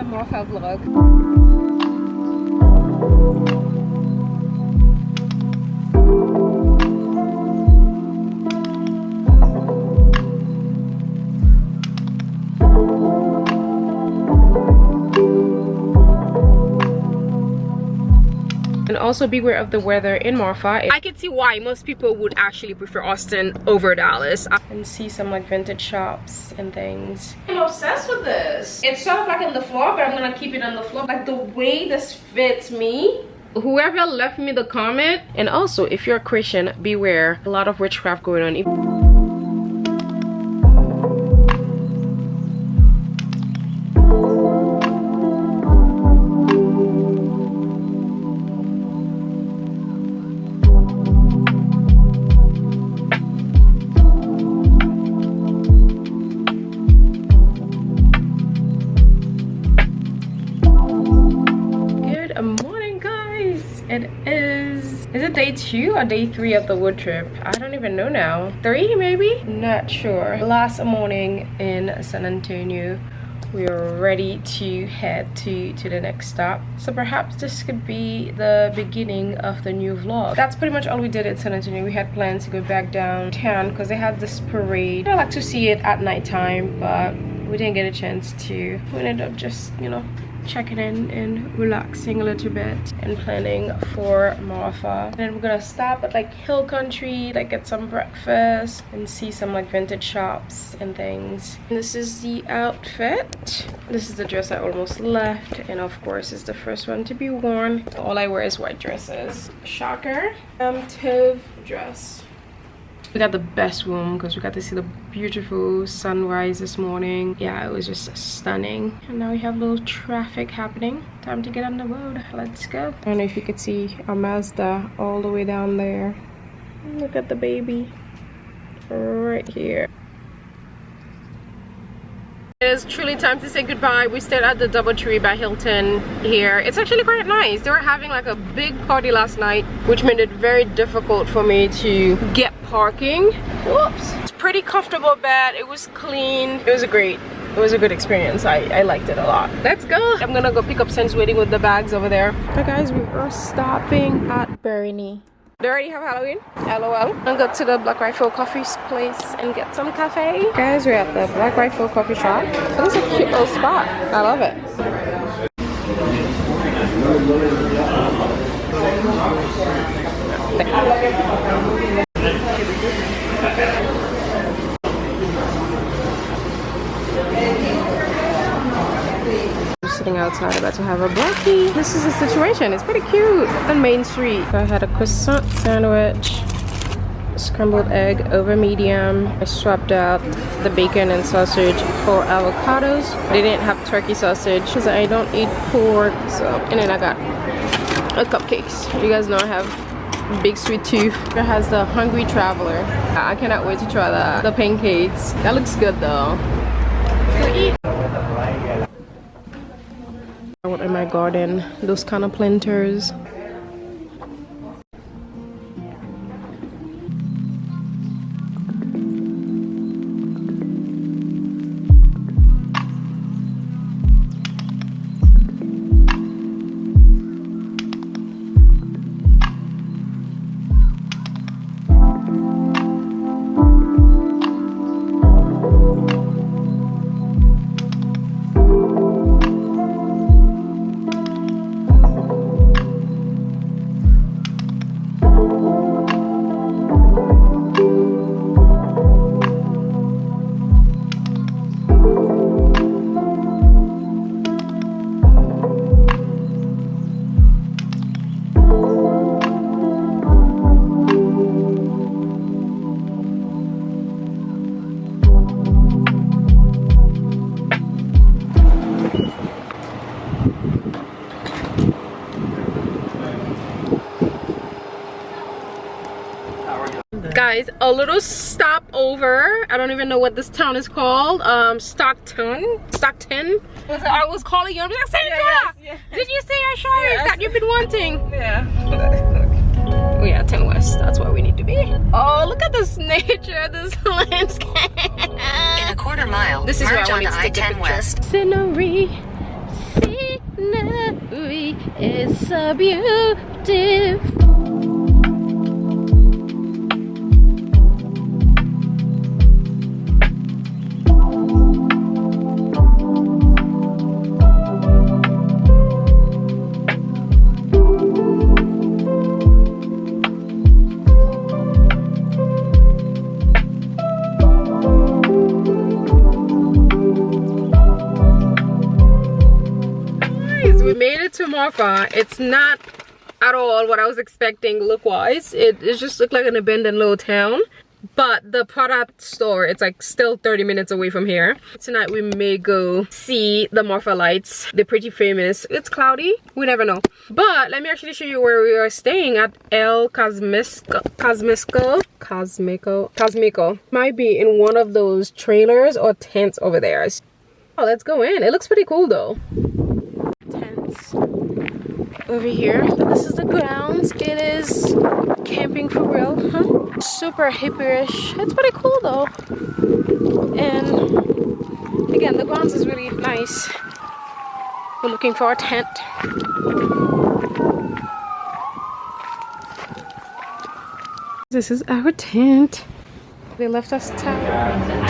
Marfa vlog. And also beware of the weather in Marfa. I can see why most people would actually prefer Austin over Dallas. And see some like vintage shops and things. I'm obsessed with this. It's sort of like on the floor, but I'm gonna keep it on the floor. Like the way this fits me. Whoever left me the comment. And also, if you're a Christian, beware. A lot of witchcraft going on. Is it day 2 or day 3 of the wood trip? I don't even know now. 3 maybe? Not sure. Last morning in San Antonio. We are ready to head to the next stop. So perhaps this could be the beginning of the new vlog. That's pretty much all we did at San Antonio. We had plans to go back downtown because they had this parade. I like to see it at nighttime, but we didn't get a chance to. We ended up just, you know, checking in and relaxing a little bit and planning for Marfa. And then we're gonna stop at like Hill Country, like get some breakfast and see some like vintage shops and things. And this is the outfit. This is the dress I almost left, and of course it's the first one to be worn. All I wear is white dresses. Shocker. Taupe dress. We got the best room because we got to see the beautiful sunrise this morning. Yeah, it was just stunning. And now we have a little traffic happening. Time to get on the road. Let's go. I don't know if you could see our Mazda all the way down there. Look at the baby right here. It is truly time to say goodbye. We stayed at the DoubleTree by Hilton here. It's actually quite nice. They were having like a big party last night, which made it very difficult for me to get parking. Whoops. It's pretty comfortable bed. It was clean. It was a good experience. I liked it a lot. Let's go. I'm gonna go pick up Sense waiting with the bags over there. So guys, we are stopping at Bernie. They already have Halloween? LOL. I'll go to the Black Rifle Coffee place and get some cafe. Guys, we're at the Black Rifle Coffee shop. This is a cute little spot. I love it. Sitting outside about to have a brunch. This is the situation. It's pretty cute on Main Street. So I had a croissant sandwich, scrambled egg over medium. I swapped out the bacon and sausage for avocados. They didn't have turkey sausage because I don't eat pork. So, and then I got a cupcakes. You guys know I have big sweet tooth. It has the Hungry Traveler. I cannot wait to try that. The pancakes. That looks good though. Let's go eat. I want in my garden those kind of planters. Guys, a little stopover. I don't even know what this town is called. Stockton. I was calling you. I'm like, Sandra, yes. Did you say our showers that you've been wanting? Yeah. Oh yeah, 10 West. That's where we need to be. Oh, look at this nature, this landscape. In a quarter mile, This is where I want to take a picture. Scenery. It's so beautiful. We made it to Marfa. It's not at all what I was expecting look wise. It just looked like an abandoned little town, but the Prada store, it's like still 30 minutes away from here. Tonight we may go see the Marfa lights. They're pretty famous. It's cloudy, we never know, but let me actually show you where we are staying at. El Cosmico might be in one of those trailers or tents over there. Oh, let's go in. It looks pretty cool though. Tents over here, but this is the grounds. It is camping for real, huh? Super hippie-ish. It's pretty cool though. And again, the grounds is really nice. We're looking for a tent. This is our tent. They left us towel.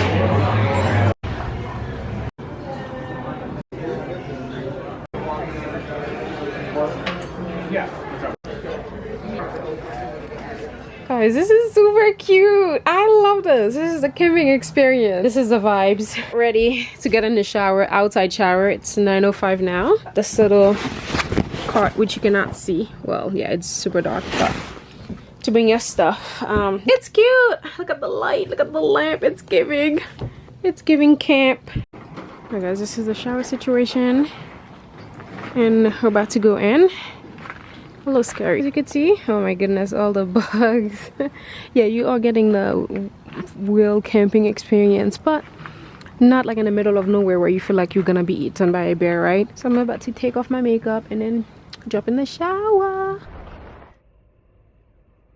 Guys, this is super cute. I love this. This is a camping experience. This is the vibes. Ready to get in the shower, outside shower. It's 9:05 now. This little cart, which you cannot see. Well, yeah, it's super dark, but to bring your stuff. It's cute. Look at the light. Look at the lamp. It's giving camp. Alright guys, this is the shower situation. And we're about to go in. A little scary, as you can see. Oh my goodness, all the bugs. Yeah, you are getting the real camping experience, but not like in the middle of nowhere where you feel like you're gonna be eaten by a bear, right? So I'm about to take off my makeup and then jump in the shower.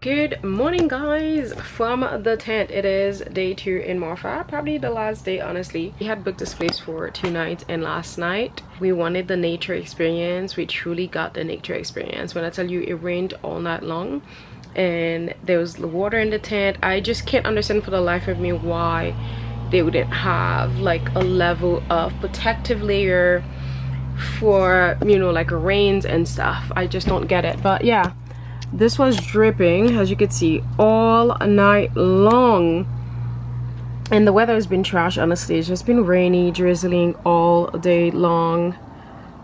Good morning guys from the tent. It is day 2 in Marfa, probably the last day honestly. We had booked this place for 2 nights, and last night we wanted the nature experience. We truly got the nature experience. When I tell you, it rained all night long and there was water in the tent. I just can't understand for the life of me why they wouldn't have like a level of protective layer for, you know, like rains and stuff. I just don't get it. But yeah, this was dripping, as you can see, all night long, and the weather has been trash honestly. It's just been rainy, drizzling all day long.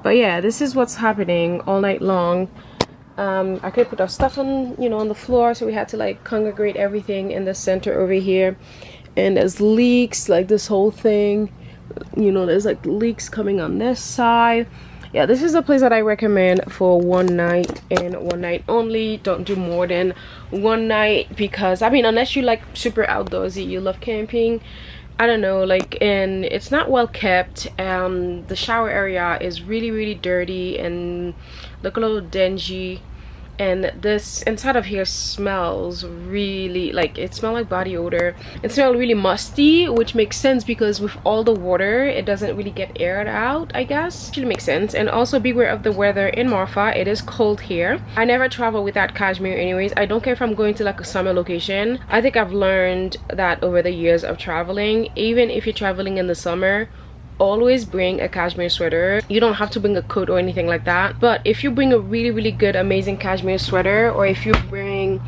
But yeah, this is what's happening all night long. I could put our stuff on, you know, on the floor, so we had to like congregate everything in the center over here. And there's leaks, like this whole thing, you know, there's like leaks coming on this side. Yeah, this is a place that I recommend for 1 night and 1 night only. Don't do more than 1 night, because I mean, unless you like super outdoorsy, you love camping, I don't know, like, and it's not well kept. The shower area is really dirty and look a little dingy, and this inside of here smells really like, it smells like body odor. It smells really musty, which makes sense because with all the water it doesn't really get aired out, I guess. Actually makes sense. And also beware of the weather in Marfa. It is cold here. I never travel without cashmere anyways. I don't care if I'm going to like a summer location. I think I've learned that over the years of traveling, even if you're traveling in the summer, always bring a cashmere sweater. You don't have to bring a coat or anything like that, but if you bring a really good amazing cashmere sweater, or if you bring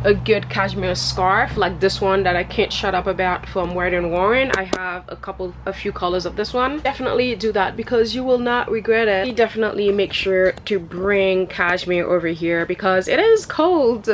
a good cashmere scarf like this one that I can't shut up about from Wear & Warren, I have a few colors of this one. Definitely do that because you will not regret it. Definitely make sure to bring cashmere over here because it is cold,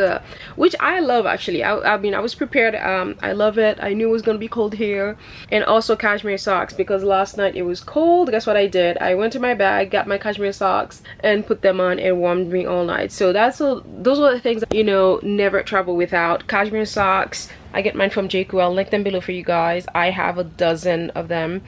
which I love actually. I mean, I was prepared. I love it. I knew it was gonna be cold here. And also cashmere socks, because last night it was cold. Guess what I did? I went to my bag, got my cashmere socks and put them on, and warmed me all night. So those are the things that, you know, never travel without. Cashmere socks, I get mine from JQ. I'll link them below for you guys. I have a dozen of them,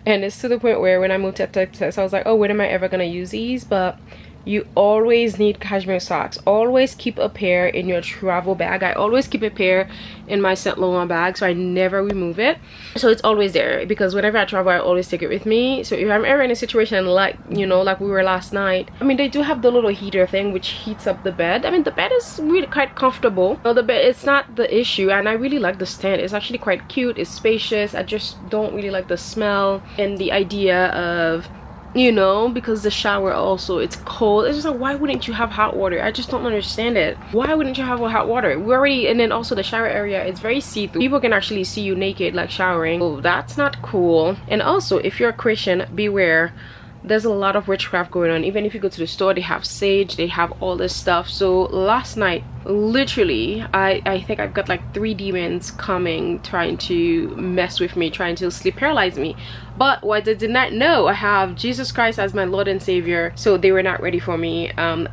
and it's to the point where when I moved to Texas I was like, oh, when am I ever gonna use these? But you always need cashmere socks. Always keep a pair in your travel bag. I always keep a pair in my Saint Laurent bag, so I never remove it. So it's always there, because whenever I travel I always take it with me. So if I'm ever in a situation like, you know, like we were last night, I mean, they do have the little heater thing which heats up the bed. I mean, the bed is really quite comfortable. No, the bed, it's not the issue, and I really like the stand. It's actually quite cute. It's spacious. I just don't really like the smell and the idea of, you know, because the shower also, it's cold. It's just like, why wouldn't you have hot water? I just don't understand it. Why wouldn't you have hot water? We already, and then also the shower area is very see-through. People can actually see you naked like showering. Oh, that's not cool. And also, if you're a Christian, beware. There's a lot of witchcraft going on. Even if you go to the store, they have sage, they have all this stuff. So last night, literally, I think I've got like 3 demons coming, trying to mess with me, trying to sleep paralyze me. But what they did not know, I have Jesus Christ as my Lord and Savior, so they were not ready for me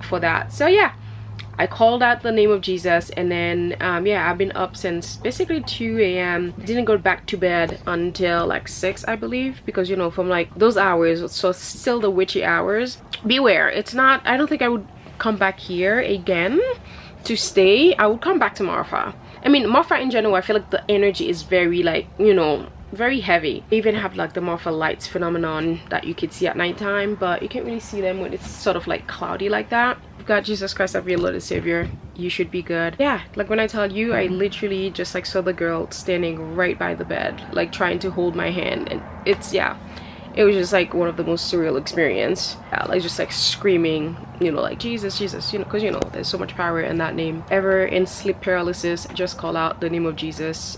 for that. So yeah, I called out the name of Jesus, and then yeah, I've been up since basically 2 a.m. Didn't go back to bed until like 6, I believe, because, you know, from like those hours, so still the witchy hours. Beware, it's not, I don't think I would come back here again to stay. I would come back to Marfa. I mean, Marfa in general, I feel like the energy is very, like, you know, very heavy. They even have like the Marfa lights phenomenon that you could see at nighttime, but you can't really see them when it's sort of like cloudy like that. You've got Jesus Christ as your Lord and Savior, you should be good. Yeah, like when I tell you, I literally just like saw the girl standing right by the bed, like trying to hold my hand, and it's, yeah, it was just like one of the most surreal experience. Yeah, like just like screaming, you know, like Jesus, Jesus, you know, because, you know, there's so much power in that name. Ever in sleep paralysis, just call out the name of Jesus.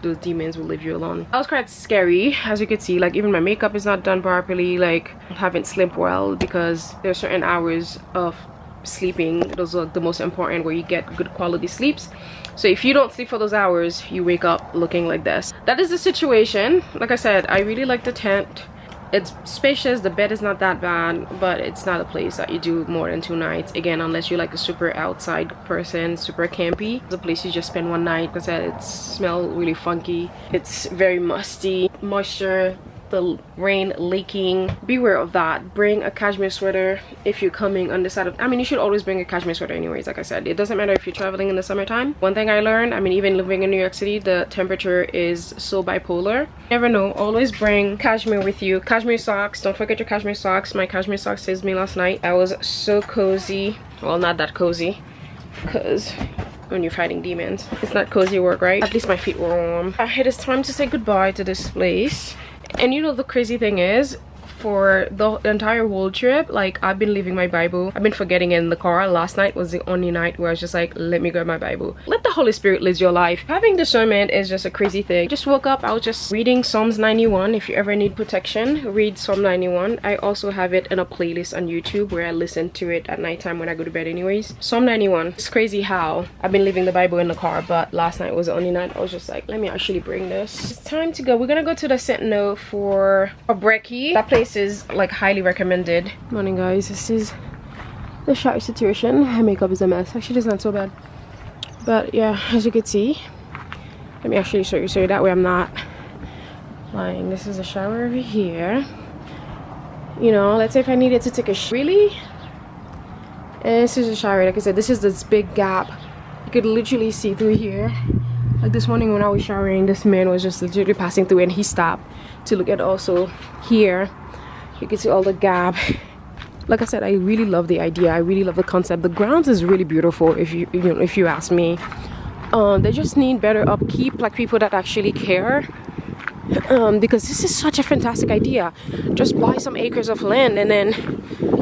Those demons will leave you alone. That was quite scary, as you could see. Like, even my makeup is not done properly. Like, I haven't slept well, because there's certain hours of sleeping, those are the most important, where you get good quality sleeps. So if you don't sleep for those hours, you wake up looking like this. That is the situation. Like I said, I really like the tent. It's spacious, the bed is not that bad, but it's not a place that you do more than 2 nights. Again, unless you're like a super outside person, super campy. It's a place you just spend 1 night. Like I said, it smells really funky. It's very musty, moisture, the rain leaking. Beware of that. Bring a cashmere sweater if you're coming on the side of, I mean, you should always bring a cashmere sweater anyways. Like I said, it doesn't matter if you're traveling in the summertime. One thing I learned, I mean, even living in New York City, the temperature is so bipolar. Never know, always bring cashmere with you. Cashmere socks, don't forget your cashmere socks. My cashmere socks saved me last night. I was so cozy. Well, not that cozy, because when you're fighting demons, it's not cozy work, right? At least my feet were warm. It is time to say goodbye to this place. And you know, the crazy thing is, for the entire whole trip, like, I've been leaving my Bible. I've been forgetting it in the car. Last night was the only night where I was just like, let me grab my Bible. Let the Holy Spirit live your life. Having discernment is just a crazy thing. Just woke up, I was just reading Psalms 91. If you ever need protection, read Psalm 91. I also have it in a playlist on YouTube where I listen to it at nighttime when I go to bed anyways. Psalm 91. It's crazy how I've been leaving the Bible in the car, but last night was the only night I was just like, let me actually bring this. It's time to go. We're gonna go to the Sentinel for a brekkie. That place is like highly recommended. Morning guys, this is the shower situation. My makeup is a mess. Actually, it's not so bad, but yeah, as you can see, let me actually show you so that way I'm not lying. This is a shower over here. You know, let's say if I needed to take a really, and this is a shower. Like I said, this is this big gap. You could literally see through here. Like this morning when I was showering, this man was just literally passing through, and he stopped to look at also here. You can see all the gap. Like I said, I really love the idea. I really love the concept. The grounds is really beautiful, if you ask me. They just need better upkeep, like people that actually care. Because this is such a fantastic idea. Just buy some acres of land and then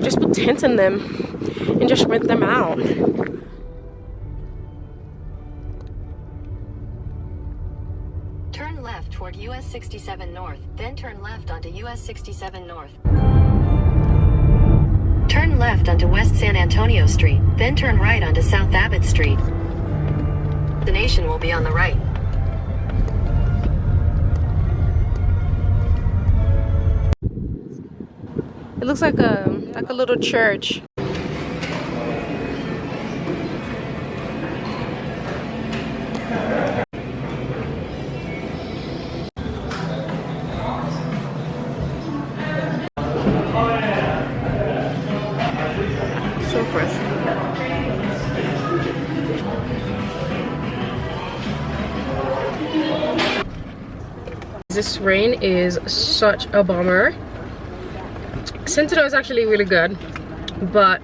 just put tents in them and just rent them out. Turn left toward US 67 North, then turn left onto US 67 North. Turn left onto West San Antonio Street, then turn right onto South Abbott Street. The destination will be on the right. It looks like a little church. this rain is such a bummer. Centeno is actually really good, but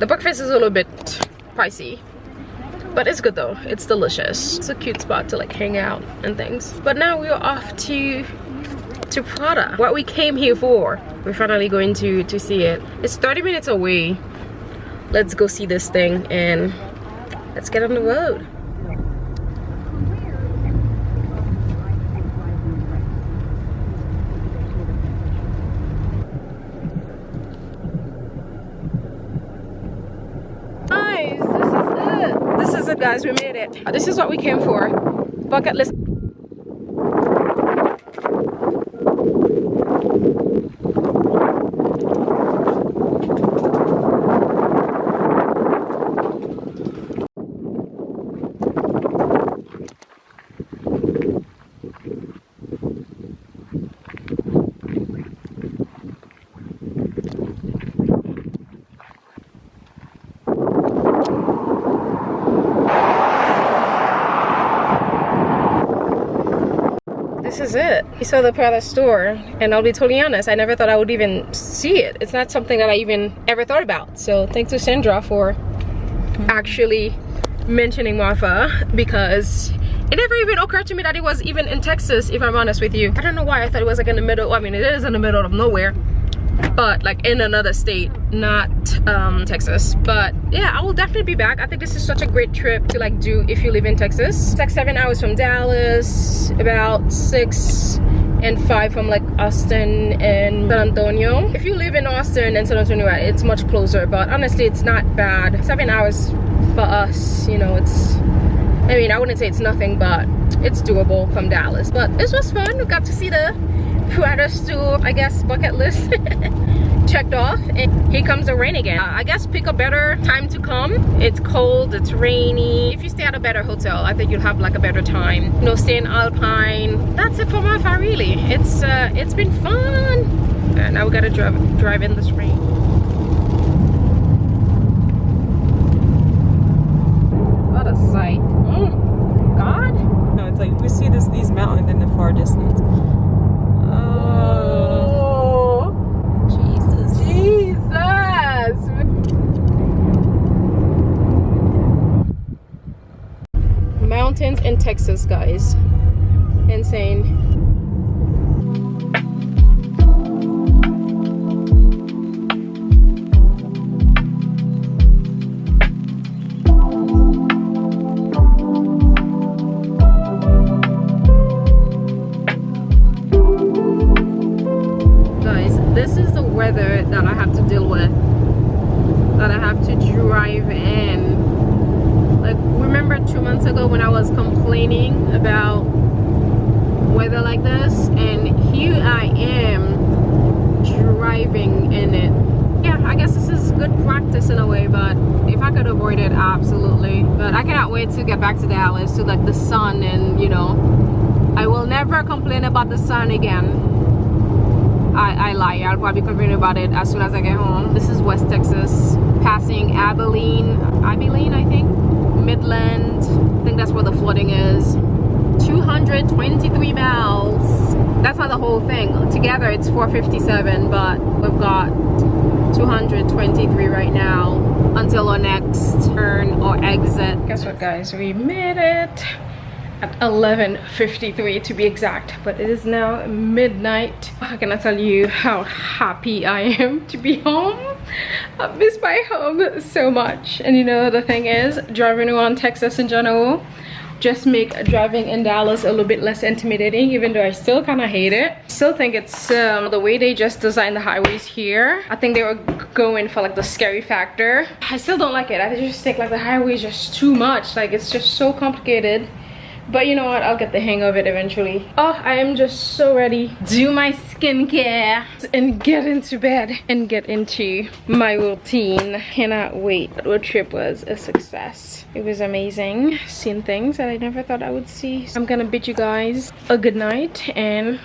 the breakfast is a little bit pricey. But it's good though, it's delicious. It's a cute spot to like hang out and things. But now we're off to Prada. What we came here for. We're finally going to see it. It's 30 minutes away. Let's go see this thing and let's get on the road. This is it, guys. We made it. This is what we came for. Bucket list. This is it. We saw the Prada store, and I'll be totally honest, I never thought I would even see it. It's not something that I even ever thought about. So thanks to Sandra for actually mentioning Marfa, because it never even occurred to me that it was even in Texas, if I'm honest with you. I don't know why I thought it was like in the middle. I mean, it is in the middle of nowhere, but like in another state, not Texas. But yeah, I will definitely be back. I think this is such a great trip to like do if you live in Texas. It's like 7 hours from Dallas, about 6 and 5 from like Austin and San Antonio. If you live in Austin and San Antonio, it's much closer, but honestly it's not bad. 7 hours for us, you know, it's, I mean, I wouldn't say it's nothing, but it's doable from Dallas. But this was fun. We got to see the Prada store, I guess, bucket list checked off, and here comes the rain again. I guess pick a better time to come. It's cold, it's rainy. If you stay at a better hotel, I think you'll have like a better time. You know, stay in Alpine. That's it for Marfa, really. It's been fun. And now we gotta drive in this rain. What a sight. Oh God. No, it's like we see these mountains in the far distance. Mountains in Texas, guys. Insane. Guys, this is the weather that I have to deal with, that I have to drive in. Like, remember 2 months ago when I was complaining about weather like this, and here I am driving in it. Yeah, I guess this is good practice in a way, but if I could avoid it, absolutely. But I cannot wait to get back to Dallas, to like the sun, and you know, I will never complain about the sun again. I lie, I'll probably complain about it as soon as I get home. This is West Texas, passing Abilene, I think, Midland. I think that's where the flooding is. 223 miles. That's not the whole thing. Together it's 457, but we've got 223 right now until our next turn or exit. Guess what, guys? We made it at 11:53 to be exact, but it is now midnight. How can I tell you how happy I am to be home? I miss my home so much. And you know, the thing is, driving around Texas in general just make driving in Dallas a little bit less intimidating, even though I still kind of hate it. Still think it's the way they just designed the highways here. I think they were going for like the scary factor. I still don't like it. I just think like the highway is just too much. Like, it's just so complicated. But you know what, I'll get the hang of it eventually. Oh, I am just so ready. Do my skincare and get into bed and get into my routine. Cannot wait. The road trip was a success. It was amazing, seeing things that I never thought I would see. I'm gonna bid you guys a good night and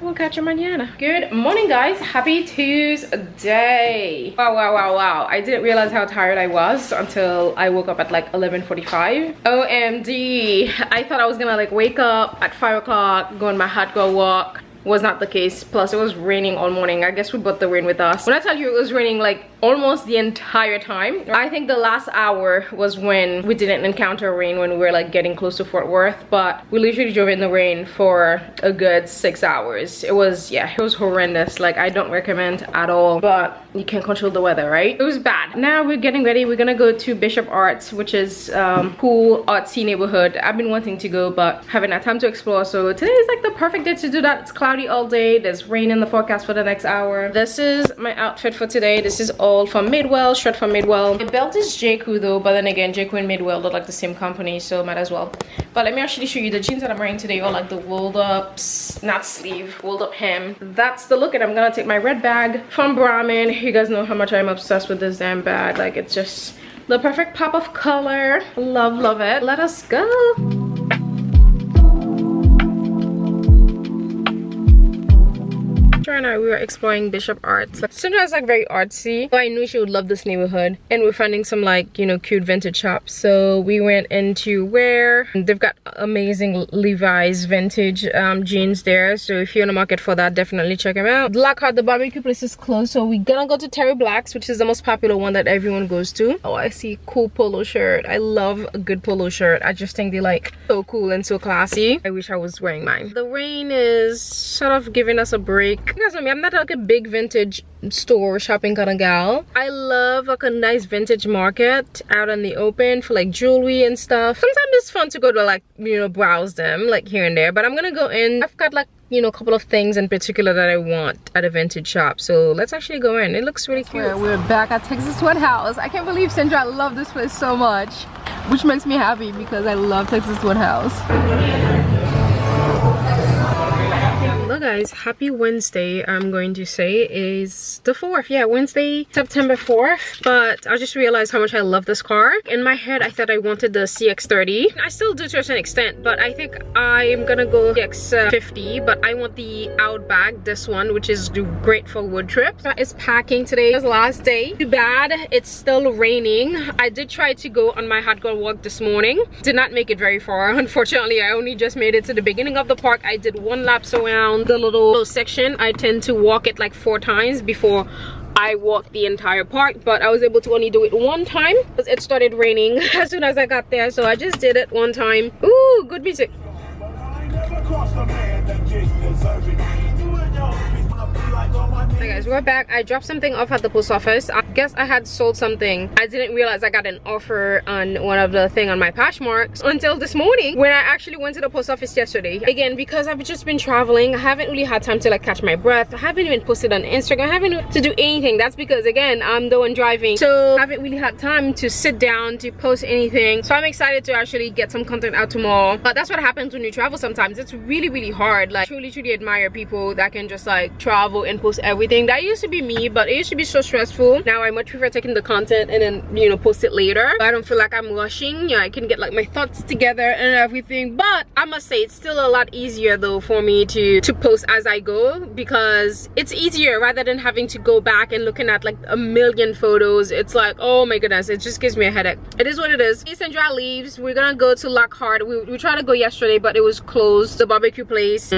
we'll catch you mañana. Good morning, guys. Happy Tuesday. Wow. I didn't realize how tired I was until I woke up at like 11:45. OMG. I thought I was gonna like wake up at 5 o'clock, go on my hot girl walk. Was not the case. Plus it was raining all morning. I guess we brought the rain with us. When I tell you it was raining like almost the entire time, I think the last hour was when we didn't encounter rain, when we were like getting close to Fort Worth, but we literally drove in the rain for a good 6 hours. It was, yeah, it was horrendous. Like, I don't recommend at all, but you can't control the weather, right? It was bad. Now we're getting ready. We're gonna go to Bishop Arts, which is cool artsy neighborhood. I've been wanting to go but haven't had time to explore, so today is like the perfect day to do that. It's cloudy all day. There's rain in the forecast for the next hour. This is my outfit for today. This is all from Midwell, shirt from Midwell. The belt is J.Crew though, but then again, J.Crew and Midwell look like the same company, so might as well. But let me actually show you the jeans that I'm wearing today. All like the rolled up, not sleeve, rolled up hem. That's the look. And I'm gonna take my red bag from Brahmin. You guys know how much I'm obsessed with this damn bag. Like, it's just the perfect pop of color. Love it. Let us go. Right now we were exploring Bishop Arts. Like, Sandra is like very artsy, so I knew she would love this neighborhood, and we're finding some like, you know, cute vintage shops. So we went into where they've got amazing Levi's vintage jeans there, so if you're in the market for that, definitely check them out. Blackheart, the barbecue place, is closed, so we're gonna go to Terry Black's, which is the most popular one that everyone goes to. Oh, I see cool polo shirt. I love a good polo shirt. I just think they like so cool and so classy. I wish I was wearing mine. The rain is sort of giving us a break. You guys know me, I'm not like a big vintage store shopping kind of gal. I love like a nice vintage market out in the open for like jewelry and stuff. Sometimes it's fun to go to like, you know, browse them like here and there, but I'm gonna go in. I've got like, you know, a couple of things in particular that I want at a vintage shop, so let's actually go in. It looks really cute. We're back at Texas Woodhouse. I can't believe, Sandra, I love this place so much, which makes me happy because I love Texas Woodhouse. Hello guys, happy Wednesday. I'm going to say is the 4th. Yeah, Wednesday, September 4th. But I just realized how much I love this car. In my head, I thought I wanted the CX-30. I still do to a certain extent, but I think I am gonna go CX-50, but I want the Outback, this one, which is great for wood trips. It's packing today. It's the last day. Too bad it's still raining. I did try to go on my hot girl walk this morning. Did not make it very far. Unfortunately, I only just made it to the beginning of the park. I did one lap around the little section. I tend to walk it like 4 times before I walk the entire park, but I was able to only do it one time because it started raining as soon as I got there, so I just did it one time. Ooh, good music. Hey guys, we're back. I dropped something off at the post office. I guess I had sold something. I didn't realize I got an offer on one of the thing on my Poshmarks until this morning when I actually went to the post office yesterday. Again, because I've just been traveling, I haven't really had time to like catch my breath. I haven't even posted on Instagram. I haven't to do anything. That's because again, I'm the one driving, so I haven't really had time to sit down to post anything. So I'm excited to actually get some content out tomorrow. But that's what happens when you travel sometimes. It's really hard. Like, truly admire people that can just like travel and post everything. That used to be me, but it used to be so stressful. Now I much prefer taking the content and then, you know, post it later. I don't feel like I'm rushing. Yeah, I can get like my thoughts together and everything. But I must say it's still a lot easier though for me to post as I go, because it's easier rather than having to go back and looking at like a million photos. It's like, oh my goodness, it just gives me a headache. It is what it is. Sandra leaves. We're gonna go to Lockhart. We tried to go yesterday, but it was closed. The barbecue place,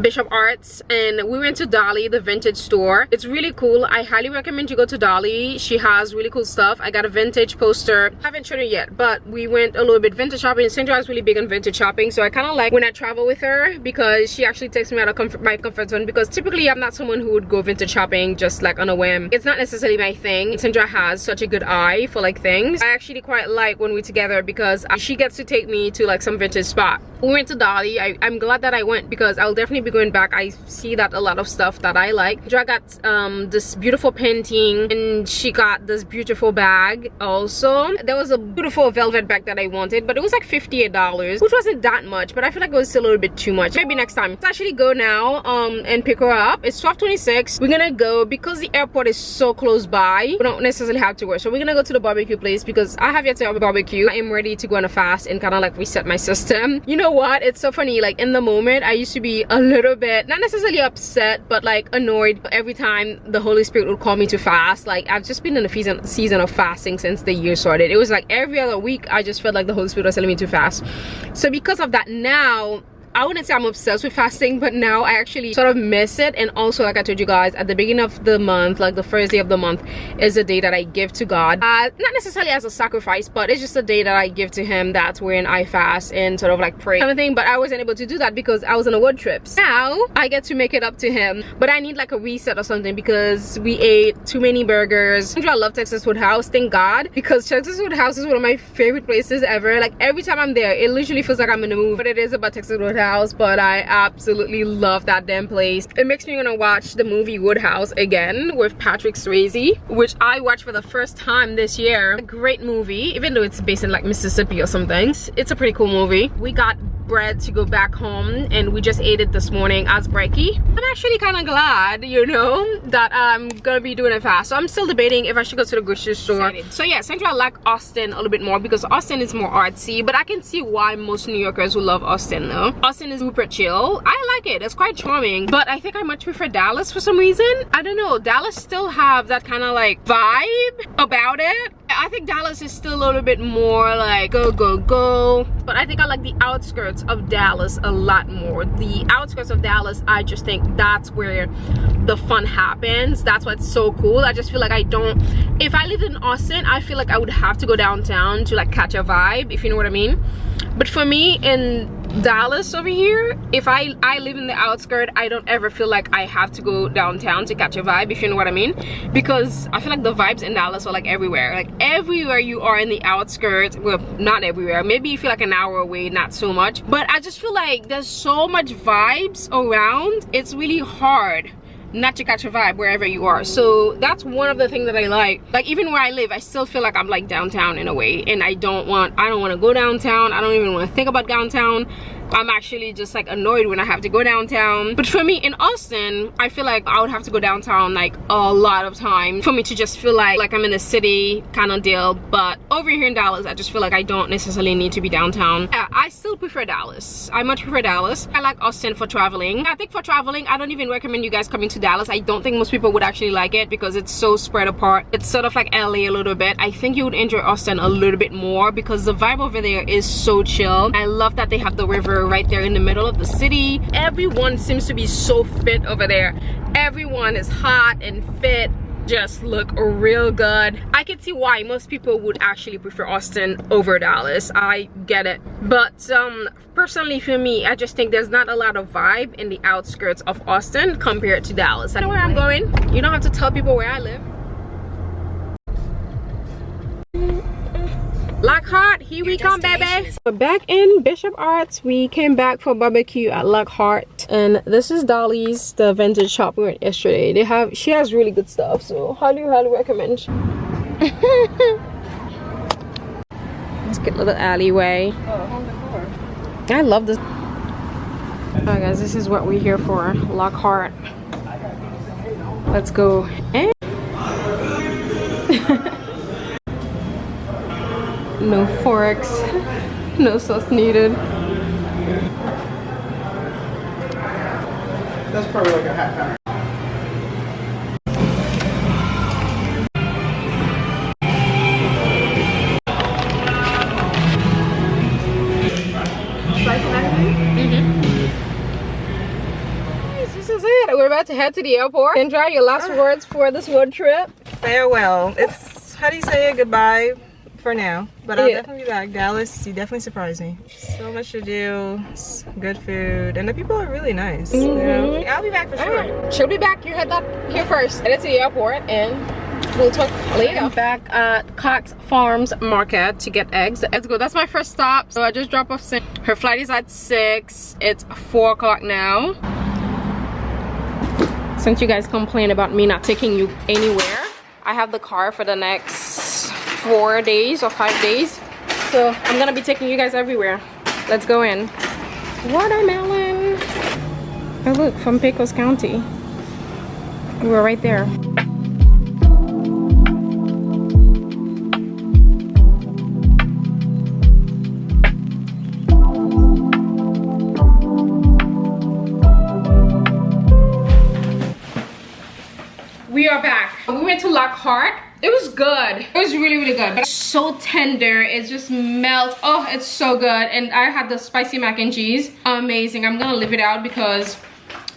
Bishop Arts, and we went to Dolly, the vintage store. It's really cool. I highly recommend you go to Dolly. She has really cool stuff. I got a vintage poster. I haven't shown it yet, but we went a little bit vintage shopping. Sandra is really big on vintage shopping, so I kind of like when I travel with her because she actually takes me out of my comfort zone, because typically I'm not someone who would go vintage shopping just like on a whim. It's not necessarily my thing. Sandra has such a good eye for like things. I actually quite like when we're together because she gets to take me to like some vintage spot. We went to Dolly. I'm glad that I went because I'll definitely be going back. I see that a lot of stuff that I like. Sandra got this beautiful painting, and she got this beautiful bag also. There was a beautiful velvet bag that I wanted, but it was like $58, which wasn't that much, but I feel like it was still a little bit too much. Maybe next time. Let's actually go now and pick her up. It's 12:26. We're gonna go because the airport is so close by. We don't necessarily have to work, so we're gonna go to the barbecue place because I have yet to have a barbecue. I am ready to go on a fast and kind of like reset my system. You know what, it's so funny, like in the moment I used to be a little bit not necessarily upset, but like annoyed every time the Holy Spirit would call me to fast. Like I've just been in a season of fasting since the year started. It was like every other week I just felt like the Holy Spirit was telling me to fast. So because of that, now I wouldn't say I'm obsessed with fasting, but now I actually sort of miss it. And also, like I told you guys, at the beginning of the month, like the first day of the month is the day that I give to God. Not necessarily as a sacrifice, but it's just a day that I give to him. That's when I fast and sort of like pray kind of thing. But I wasn't able to do that because I was on a road trip. Now I get to make it up to him, but I need like a reset or something because we ate too many burgers. I love Texas Woodhouse, thank God, because Texas Woodhouse is one of my favorite places ever. Like every time I'm there, it literally feels like I'm in a movie. But it is about Texas Woodhouse, but I absolutely love that damn place. It makes me wanna watch the movie Woodhouse again with Patrick Swayze, which I watched for the first time this year. A great movie, even though it's based in like Mississippi or something. It's a pretty cool movie. We got bread to go back home and we just ate it this morning as brekkie. I'm actually kind of glad, you know, that I'm gonna be doing it fast. So I'm still debating if I should go to the grocery store. So yeah, essentially I like Austin a little bit more because Austin is more artsy, but I can see why most New Yorkers will love Austin though. Austin is super chill. I like it, it's quite charming, but I think I much prefer Dallas for some reason. I don't know, Dallas still have that kind of like vibe about it. I think Dallas is still a little bit more like go go go, but I think I like the outskirts of Dallas a lot more. The outskirts of Dallas, I just think that's where the fun happens. That's what's so cool. I just feel like I don't, if I lived in Austin, I feel like I would have to go downtown to like catch a vibe, if you know what I mean. But for me in Dallas over here, if I live in the outskirt, I don't ever feel like I have to go downtown to catch a vibe, if you know what I mean, because I feel like the vibes in Dallas are like everywhere. Like everywhere you are in the outskirts, well, not everywhere, maybe you feel like an hour away, not so much, but I just feel like there's so much vibes around, it's really hard not to catch a vibe wherever you are. So that's one of the things that I like even where I live, I still feel like I'm like downtown in a way, and I don't want to go downtown. I don't even want to think about downtown. I'm actually just like annoyed when I have to go downtown. But for me in Austin, I feel like I would have to go downtown like a lot of time for me to just feel like I'm in the city kind of deal. But over here in Dallas, I just feel like I don't necessarily need to be downtown. Yeah, I still prefer Dallas. I much prefer Dallas. I like Austin for traveling. I think for traveling, I don't even recommend you guys coming to Dallas. I don't think most people would actually like it because it's so spread apart. It's sort of like LA a little bit. I think you would enjoy Austin a little bit more because the vibe over there is so chill. I love that they have the river right there in the middle of the city. Everyone seems to be so fit over there. Everyone is hot and fit, just look real good. I can see why most people would actually prefer Austin over Dallas. I get it, but personally for me, I just think there's not a lot of vibe in the outskirts of Austin compared to Dallas. I know where I'm going. You don't have to tell people where I live. Lockhart, here we come, baby. We're back in Bishop Arts. We came back for barbecue at Lockhart, and this is Dolly's, the vintage shop we went yesterday. She has really good stuff, so highly recommend. Let's get a little alleyway. I love this. Alright guys, this is what we're here for, Lockhart. Let's go. And no forks, no sauce needed. That's probably like a half pound. This is it. We're about to head to the airport. Kendra, your last words for this road trip? Farewell. It's, how do you say it? Goodbye for now. But I'll definitely be back. Dallas, you definitely surprised me. So much to do, good food, and the people are really nice. You know? I'll be back for sure. Right. She'll be back. You head up here first. Head to the airport and we'll talk later. I'm back at Cox Farms Market to get eggs. Let's go. That's my first stop. So I just dropped off. Her flight is at 6. It's 4 o'clock now. since you guys complain about me not taking you anywhere, I have the car for the next 4 days or 5 days. So I'm gonna be taking you guys everywhere. Let's go in. Watermelon. Oh look, from Pecos County. We're right there. We are back. We went to Lockhart. It was good. It was really, really good. But it's so tender. It just melts. Oh, it's so good. And I had the spicy mac and cheese. Amazing. I'm gonna leave it out because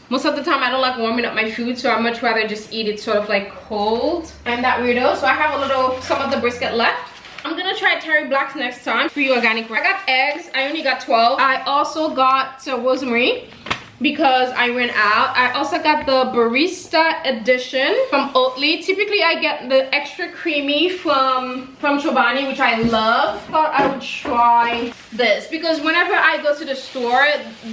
most of the time I don't like warming up my food, so I much rather just eat it sort of like cold. I'm that weirdo. So I have some of the brisket left. I'm gonna try Terry Black's next time. Free organic. I got eggs. I only got 12. I also got rosemary because I ran out. I also got the barista edition from Oatly. Typically I get the extra creamy from Chobani, which I love. Thought I would try this because whenever I go to the store,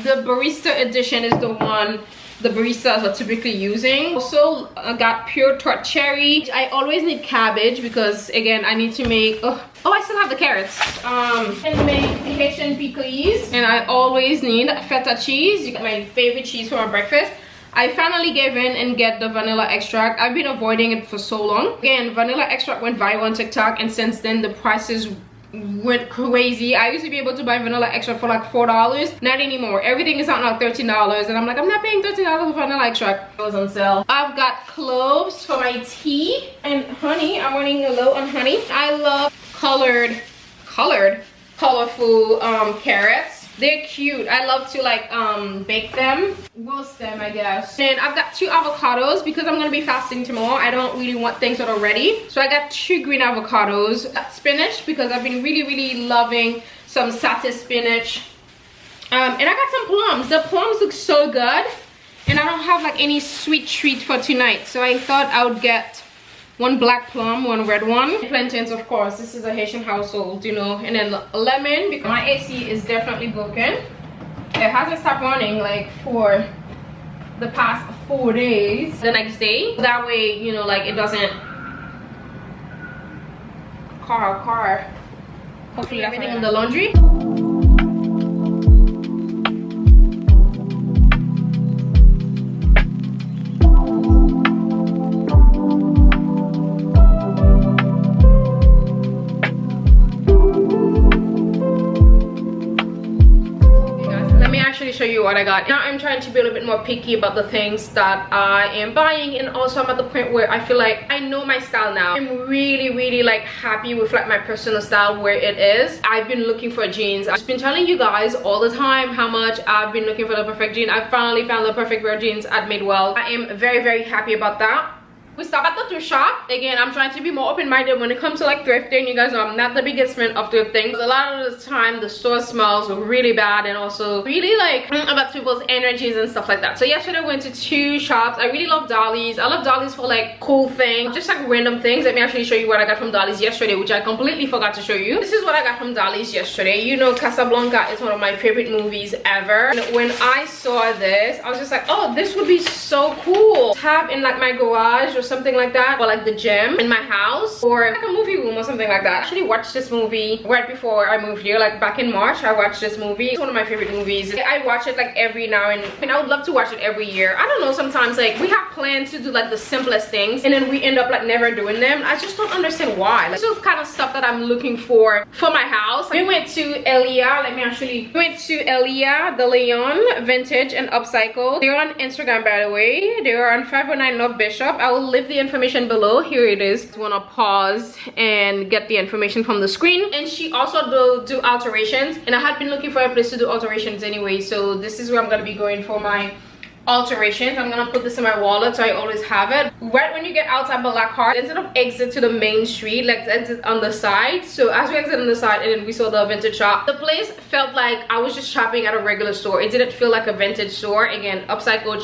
the barista edition is the one the baristas are typically using. Also I got pure tart cherry. I always need cabbage because again I need to make oh I still have the carrots and make Haitian pickles. And I always need feta cheese. You got my favorite cheese for my breakfast. I finally gave in and get the vanilla extract. I've been avoiding it for so long. Again, vanilla extract went viral on TikTok, and since then the prices went crazy. I used to be able to buy vanilla extract for like $4. Not anymore. Everything is out now $13, and I'm like, I'm not paying $13 for vanilla extract. It was on sale. I've got cloves for my tea and honey. I'm running low on honey. I love colorful carrots. They're cute. I love to like bake them, roast them, I guess. And I've got 2 avocados because I'm gonna be fasting tomorrow. I don't really want things that are ready, so I got 2 green avocados. Spinach because I've been really loving some satay spinach. And I got some plums. The plums look so good, and I don't have like any sweet treat for tonight, so I thought I would get 1 black plum, 1 red one. Plantains, of course. This is a Haitian household, you know. And then lemon, because my AC is definitely broken. It hasn't stopped running like for the past 4 days. The next day, that way, you know, like it doesn't car. Hopefully everything in the laundry. Show you what I got. Now I'm trying to be a little bit more picky about the things that I am buying, and also I'm at the point where I feel like I know my style now. I'm really like happy with like my personal style where it is. I've been looking for jeans. I've been telling you guys all the time how much I've been looking for the perfect jean. I finally found the perfect pair of jeans at Madewell. I am very happy about that. We stopped at the thrift shop. Again, I'm trying to be more open-minded when it comes to like thrifting. You guys know I'm not the biggest fan of thrifting. A lot of the time the store smells really bad, and also really like about people's energies and stuff like that. So yesterday I went to 2 shops. I really love Dolly's. I love Dolly's for like cool things, just like random things. Let me actually show you what I got from Dolly's yesterday, which I completely forgot to show you. This is what I got from Dolly's yesterday. You know, Casablanca is one of my favorite movies ever. And when I saw this, I was just like, oh, this would be so cool to have in like my garage or something like that, or like the gym in my house, or like a movie room or something like that. I actually watched this movie right before I moved here, like back in March. I watched this movie. It's one of my favorite movies. I watch it like every now and I would love to watch it every year. I don't know, sometimes like we have plans to do like the simplest things, and then we end up like never doing them. I just don't understand why. Like, this is the kind of stuff that I'm looking for my house. We went to Elia. We went to Elia, the Leon Vintage and Upcycle. They're on Instagram, by the way. They are on 509 North Bishop. I will leave the information below. Here it is. I want to pause and get the information from the screen. And she also do alterations, and I had been looking for a place to do alterations anyway, so this is where I'm going to be going for my alterations. I'm gonna put this in my wallet so I always have it. Right when you get outside Lockhart, instead of exit to the main street, let's exit on the side. So as we exit on the side, and then we saw the vintage shop, the place felt like I was just shopping at a regular store. It didn't feel like a vintage store. Again, upcycled.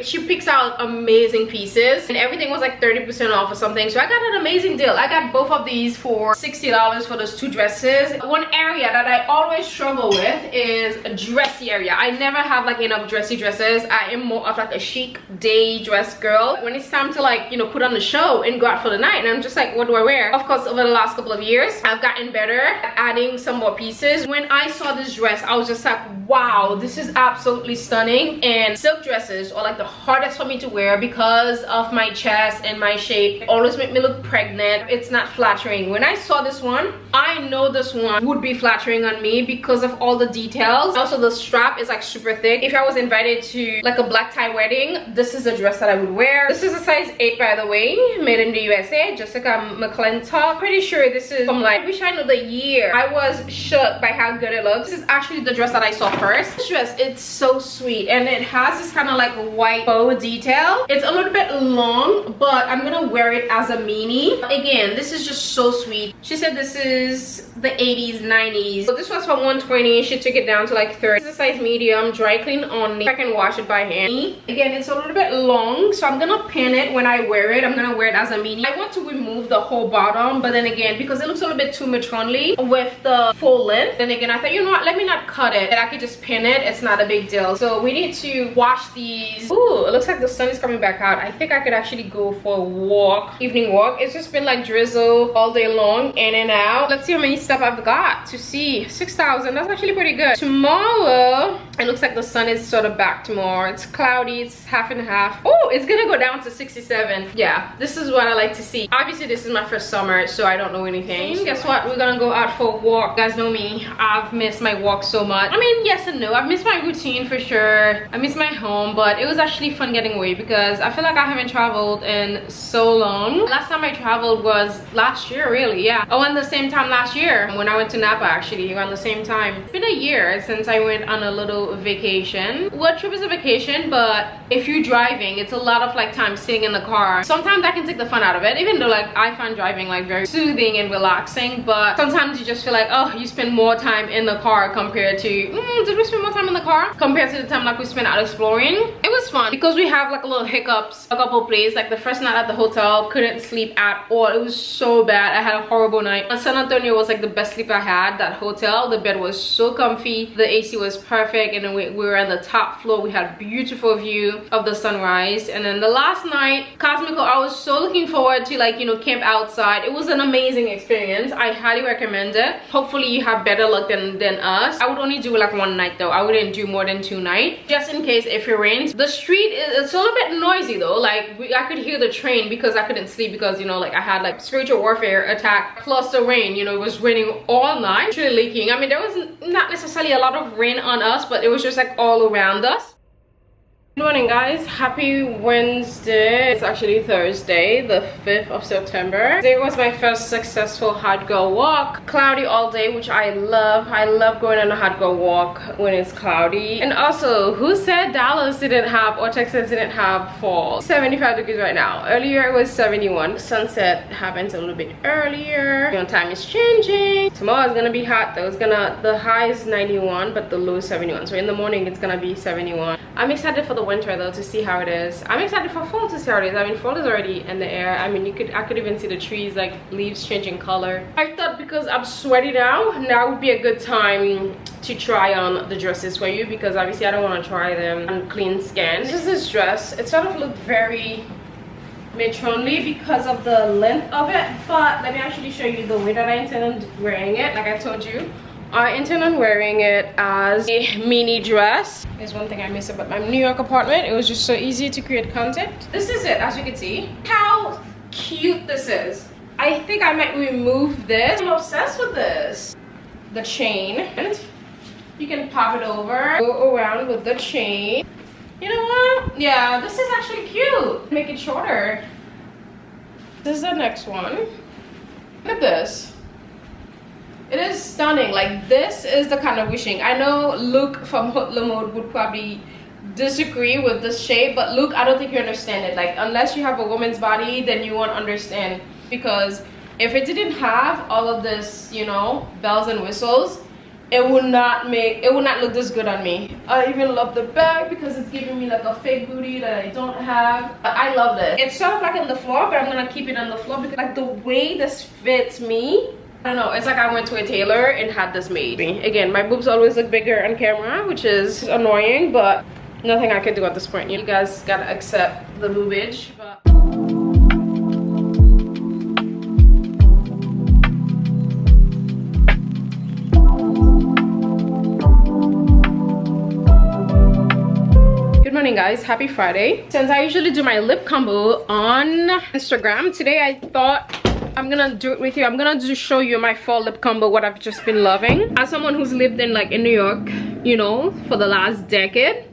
She picks out amazing pieces, and everything was like 30% off or something. So I got an amazing deal. I got both of these for $60 for those 2 dresses. One area that I always struggle with is a dressy area. I never have like enough dressy dresses. I am more of like a chic day dress girl. When it's time to like, you know, put on the show and go out for the night, and I'm just like, what do I wear? Of course, over the last couple of years, I've gotten better at adding some more pieces. When I saw this dress, I was just like, wow, this is absolutely stunning. And silk dresses are like the hardest for me to wear because of my chest and my shape. It always make me look pregnant. It's not flattering. When I saw this one, I know this one would be flattering on me because of all the details. Also, the strap is like super thick. If I was invited to like a black tie wedding, this is a dress that I would wear. This is a size 8, by the way, made in the USA, Jessica McClintock. Pretty sure this is from like, I wish I knew the year. I was shook by how good it looks. This is actually the dress that I saw first. This dress, it's so sweet, and it has this kind of like white bow detail. It's a little bit long, but I'm gonna wear it as a mini. Again, this is just so sweet. She said this is the 80s, 90s. So this was from 120. She took it down to like 30. This is a size medium, dry clean only. I can wash it by hand. Again, it's a little bit long, so I'm gonna pin it when I wear it. I'm gonna wear it as a mini. I want to remove the whole bottom, but then again, because it looks a little bit too matronly with the full length, then again, I thought, you know what, let me not cut it. I could just pin it. It's not a big deal. So we need to wash these. Ooh, it looks like the sun is coming back out. I think I could actually go for a walk, evening walk. It's just been like drizzle all day long, in and out. Let's see how many steps I've got to see. 6,000. That's actually pretty good. Tomorrow, it looks like the sun is sort of back tomorrow. It's cloudy. It's half and half. Oh, it's gonna go down to 67. Yeah, this is what I like to see. Obviously, this is my first summer, so I don't know anything. Guess what? We're gonna go out for a walk. You guys know me. I've missed my walk so much. I mean, yes and no. I've missed my routine for sure. I miss my home, but it was actually fun getting away because I feel like I haven't traveled in so long. Last time I traveled was last year, really. Yeah. Oh, and the same time last year when I went to Napa, actually, around the same time. It's been a year since I went on a little vacation. What trip is a vacation, but if you're driving, it's a lot of like time sitting in the car. Sometimes that can take the fun out of it, even though like I find driving like very soothing and relaxing, but sometimes you just feel like, oh, you spend more time in the car compared to did we spend more time in the car compared to the time like we spent out exploring. It was fun because we have like a little hiccups a couple places. Like the first night at the hotel, couldn't sleep at all. It was so bad. I had a horrible night. San Antonio was like the best sleep I had. That hotel, the bed was so comfy, the AC was perfect, and then we were on the top floor. We had beautiful view of the sunrise. And then the last night, Cosmico, I was so looking forward to like, you know, camp outside. It was an amazing experience. I highly recommend it. Hopefully you have better luck than us. I would only do like one night though. I wouldn't do more than 2 nights, just in case if it rains. The street it's a little bit noisy though. Like I could hear the train because I couldn't sleep because, you know, like I had like spiritual warfare attack plus the rain. You know, it was raining all night, actually leaking. I mean, there was not necessarily a lot of rain on us, but it was just like all around us. Good morning, guys. Happy Wednesday. It's actually Thursday, the 5th of September. Today was my first successful hot girl walk. Cloudy all day, which I love. I love going on a hot girl walk when it's cloudy. And also, who said Dallas didn't have, or Texas didn't have fall? 75 degrees right now. Earlier it was 71. Sunset happens a little bit earlier. You know, time is changing. Tomorrow is gonna be hot though. The high is 91, but the low is 71. So in the morning it's gonna be 71. I'm excited for the winter though to see how it is. I'm excited for fall to see how it is. I mean, fall is already in the air. I mean, I could even see the trees, like leaves changing color. I thought because I'm sweaty now would be a good time to try on the dresses for you, because obviously I don't want to try them on clean skin. This is this dress. It sort of looked very matronly because of the length of it, but let me actually show you the way that I intend on wearing it. Like I told you, I intend on wearing it as a mini dress. There's one thing I miss about my New York apartment. It was just so easy to create content. This is it, as you can see. How cute this is. I think I might remove this. I'm obsessed with this. The chain. You can pop it over, go around with the chain. You know what? Yeah, this is actually cute. Make it shorter. This is the next one. Look at this. It is stunning. Like, this is the kind of wishing. I know Luke from Hoodlum Mode would probably disagree with this shape, but Luke, I don't think you understand it. Like, unless you have a woman's body, then you won't understand, because if it didn't have all of this, you know, bells and whistles, it would not look this good on me. I even love the bag because it's giving me like a fake booty that I don't have. I love it. It's sort of like on the floor, but I'm gonna keep it on the floor because like the way this fits me, I don't know, it's like I went to a tailor and had this made. Again, my boobs always look bigger on camera, which is annoying, but nothing I could do at this point. You guys gotta accept the boobage, but morning guys, happy Friday. Since I usually do my lip combo on Instagram, today I thought I'm gonna do it with you. I'm gonna just show you my fall lip combo, what I've just been loving. As someone who's lived in New York, you know, for the last decade,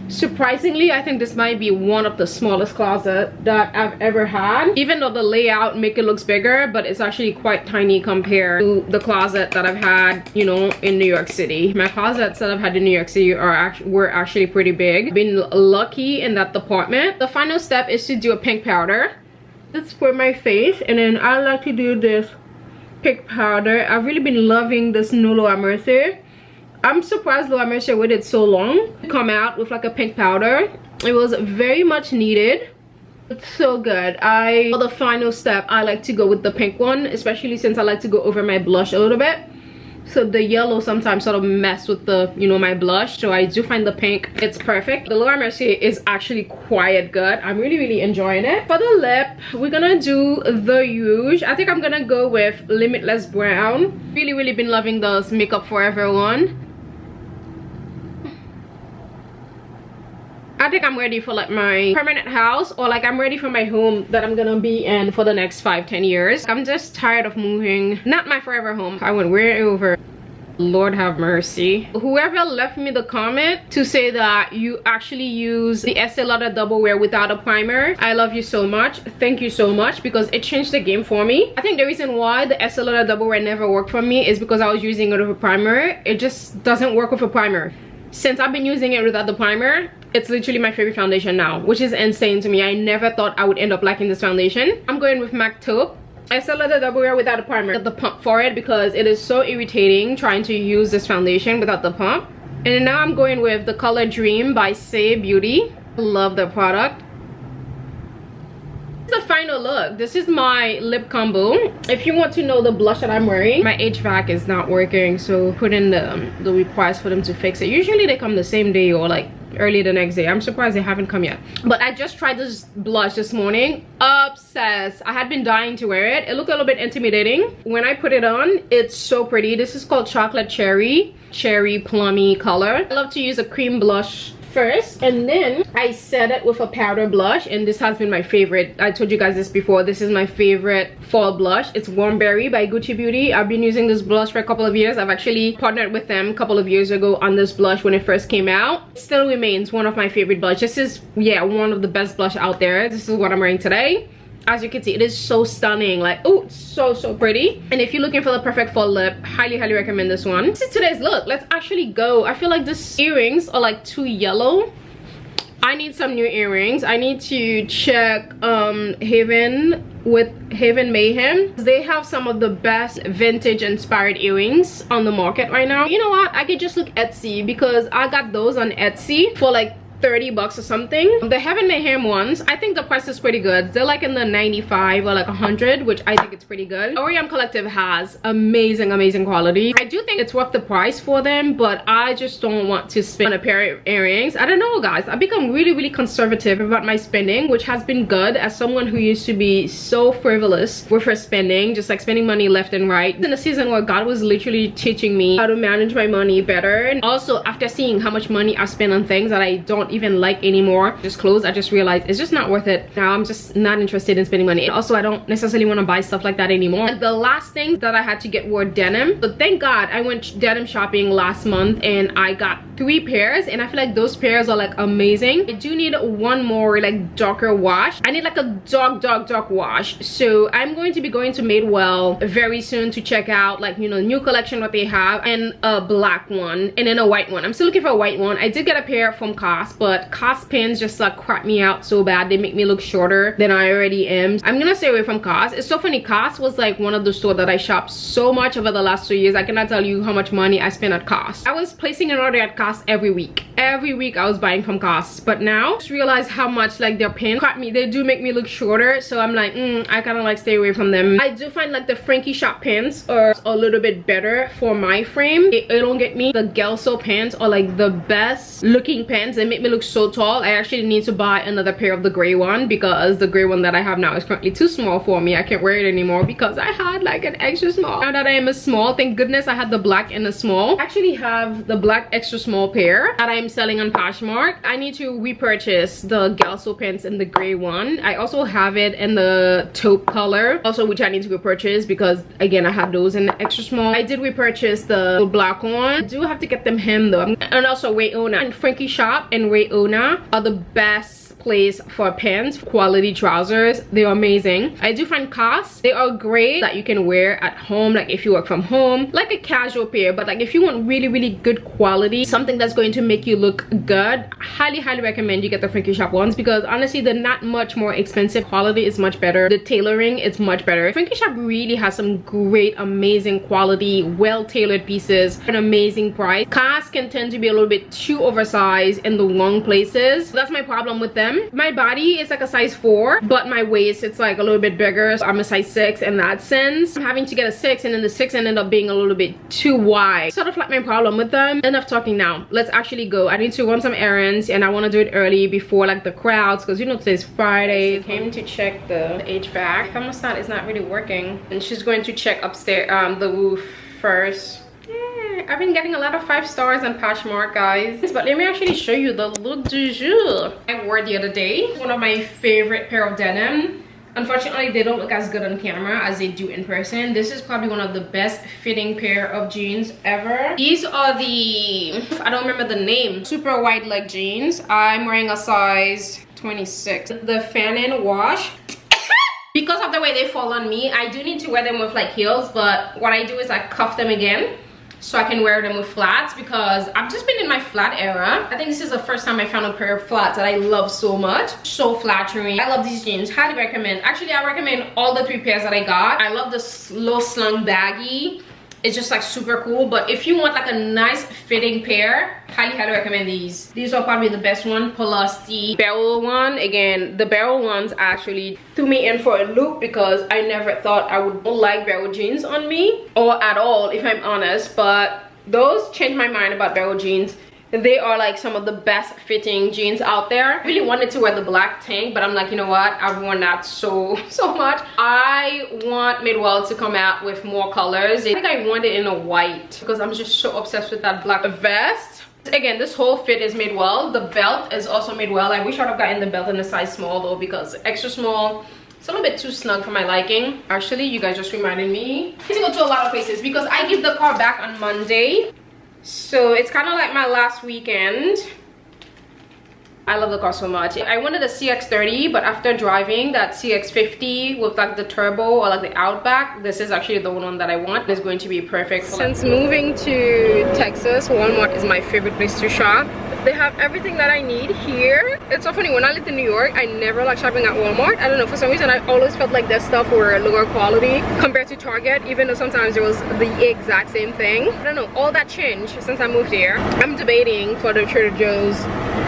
surprisingly I think this might be one of the smallest closets that I've ever had. Even though the layout make it looks bigger, but it's actually quite tiny compared to the closet that I've had, you know, in New York City. My closets that I've had in New York City were actually pretty big. I've been lucky in that department. The final step is to do a pink powder. That's for my face, and then I like to do this pink powder. I've really been loving this new Laura Mercier. I'm surprised Laura Mercier waited so long to come out with like a pink powder. It was very much needed. It's so good. For the final step, I like to go with the pink one, especially since I like to go over my blush a little bit. So the yellow sometimes sort of mess with the, you know, my blush. So I do find the pink, it's perfect. The Laura Mercier is actually quite good. I'm really enjoying it. For the lip, we're gonna do the Rouge. I think I'm gonna go with Limitless Brown. Really been loving those Makeup Forever one. I think I'm ready for like my permanent house, or like I'm ready for my home that I'm gonna be in for the next 5-10 years. I'm just tired of moving. Not my forever home. I went way over. Lord have mercy. Whoever left me the comment to say that you actually use the Estee Lauder Double Wear without a primer, I love you so much. Thank you so much, because it changed the game for me. I think the reason why the Estee Lauder Double Wear never worked for me is because I was using it with a primer. It just doesn't work with a primer. Since I've been using it without the primer, it's literally my favorite foundation now, which is insane to me. I never thought I would end up liking this foundation. I'm going with MAC Taupe. I still let the Double Wear without a primer. Get the pump for it because it is so irritating trying to use this foundation without the pump. And now I'm going with the color Dream by Say Beauty. Love the product. This is the final look. This is my lip combo. If you want to know the blush that I'm wearing, my HVAC is not working, so put in the request for them to fix it. Usually they come the same day or like early the next day. I'm surprised they haven't come yet. But I just tried this blush this morning. Obsessed. I had been dying to wear it. It looked a little bit intimidating. When I put it on, it's so pretty. This is called Chocolate Cherry Plummy color. I love to use a cream blush first, and then I set it with a powder blush, and this has been my favorite. I told you guys this before. This is my favorite fall blush. It's Warm Berry by Gucci Beauty. I've been using this blush for a couple of years. I've actually partnered with them a couple of years ago on this blush when it first came out. It still remains one of my favorite blushes. This is, yeah, one of the best blush out there. This is what I'm wearing today. As you can see, it is so stunning. Like, oh, it's so pretty. And if you're looking for the perfect fall lip, highly recommend this one. This is today's look. Let's actually go. I feel like these earrings are like too yellow. I need some new earrings. I need to check Haven with Haven Mayhem. They have some of the best vintage inspired earrings on the market right now. You know what? I could just look Etsy, because I got those on Etsy for like $30 or something. The Heaven Mayhem ones, I think the price is pretty good. They're like in the 95 or like 100, which I think it's pretty good. Oriam Collective has amazing quality. I do think it's worth the price for them, but I just don't want to spend on a pair of earrings. I don't know, guys. I've become really conservative about my spending, which has been good as someone who used to be so frivolous with her spending, just like spending money left and right. In a season where God was literally teaching me how to manage my money better. And also after seeing how much money I spend on things that I don't even like anymore, just clothes, I just realized it's just not worth it. Now I'm just not interested in spending money. Also, I don't necessarily want to buy stuff like that anymore. And the last things that I had to get were denim. So thank God I went denim shopping last month and I got 3 pairs, and I feel like those pairs are like amazing. I do need one more like darker wash. I need like a dark wash. So I'm going to be going to Madewell very soon to check out like, you know, new collection what they have, and a black one and then a white one. I'm still looking for a white one. I did get a pair from COS, but COS pins just like crap me out so bad. They make me look shorter than I already am. I'm gonna stay away from COS. It's so funny, COS was like one of the stores that I shopped so much over the last 2 years. I cannot tell you how much money I spent at COS. I was placing an order at COS every week. every week I was buying from COS, but now I just realized how much like their pins cut me. They do make me look shorter, so I'm like I kind of like stay away from them. I do find like the Frankie Shop pins are a little bit better for my frame. They don't get me. The Xoxo pants are like the best looking pants. They make me look so tall. I actually need to buy another pair of the gray one because the gray one that I have now is currently too small for me. I can't wear it anymore because I had like an extra small. Now that I am a small, thank goodness I had the black and the small. I actually have the black extra small pair that I'm selling on Poshmark. I need to repurchase the Xoxo pants in the gray one. I also have it in the taupe color also, which I need to repurchase because again I had those in the extra small. I did repurchase the black one. I do have to get them hemmed though. And also Wayona and Frankie Shop and Wayona are the best place for pants, quality trousers. They're amazing. I do find COS, they are great that you can wear at home, like if you work from home, like a casual pair. But like if you want really good quality, something that's going to make you look good, highly recommend you get the Frankie Shop ones because honestly they're not much more expensive. Quality is much better. The tailoring is much better. Frankie Shop really has some great, amazing quality, well-tailored pieces at an amazing price. COS can tend to be a little bit too oversized in the wrong places. That's my problem with them. My body is like a size 4, but my waist it's like a little bit bigger, so I'm a size 6 in that sense. I'm having to get a 6 and then the 6 ended up being a little bit too wide. Sort of like my problem with them. Enough talking now, let's actually go. I need to run some errands and I want to do it early before like the crowds because you know today's Friday. Came to check the HVAC. Thermostat is not really working and she's going to check upstairs the roof first. I've been getting a lot of 5 stars on Poshmark, guys. But let me actually show you the look du jour I wore the other day. One of my favorite pair of denim. Unfortunately, they don't look as good on camera as they do in person. This is probably one of the best fitting pair of jeans ever. These are the, I don't remember the name, super wide leg jeans. I'm wearing a size 26. The fan and wash. Because of the way they fall on me, I do need to wear them with like heels, but what I do is I cuff them again so I can wear them with flats because I've just been in my flat era. I think this is the first time I found a pair of flats that I love so much. So flattering. I love these jeans. Highly recommend. Actually, I recommend all the 3 pairs that I got. I love this low slung baggy. It's just like super cool. But if you want like a nice fitting pair, highly recommend these. These are probably the best one, plus the barrel one. Again, the barrel ones actually threw me in for a loop because I never thought I would like barrel jeans on me or at all, if I'm honest. But those changed my mind about barrel jeans. They are like some of the best fitting jeans out there. I really wanted to wear the black tank, but I'm like, you know what, I've worn that so much. I want Madewell to come out with more colors. I think I want it in a white because I'm just so obsessed with that black vest. Again, this whole fit is Madewell. The belt is also Madewell. I wish I would have gotten the belt in a size small though because extra small, it's a little bit too snug for my liking. Actually, you guys just reminded me. I need to go to a lot of places because I give the car back on Monday. So it's kind of like my last weekend. I love the car so much. I wanted a CX-30, but after driving that CX-50 with like the turbo or like the Outback, this is actually the one that I want. It's going to be perfect. Since moving to Texas, Walmart is my favorite place to shop. They have everything that I need here. It's so funny, when I lived in New York, I never liked shopping at Walmart. I don't know, for some reason I always felt like their stuff were lower quality compared to Target, even though sometimes there was the exact same thing. I don't know, all that changed since I moved here. I'm debating for the Trader Joe's.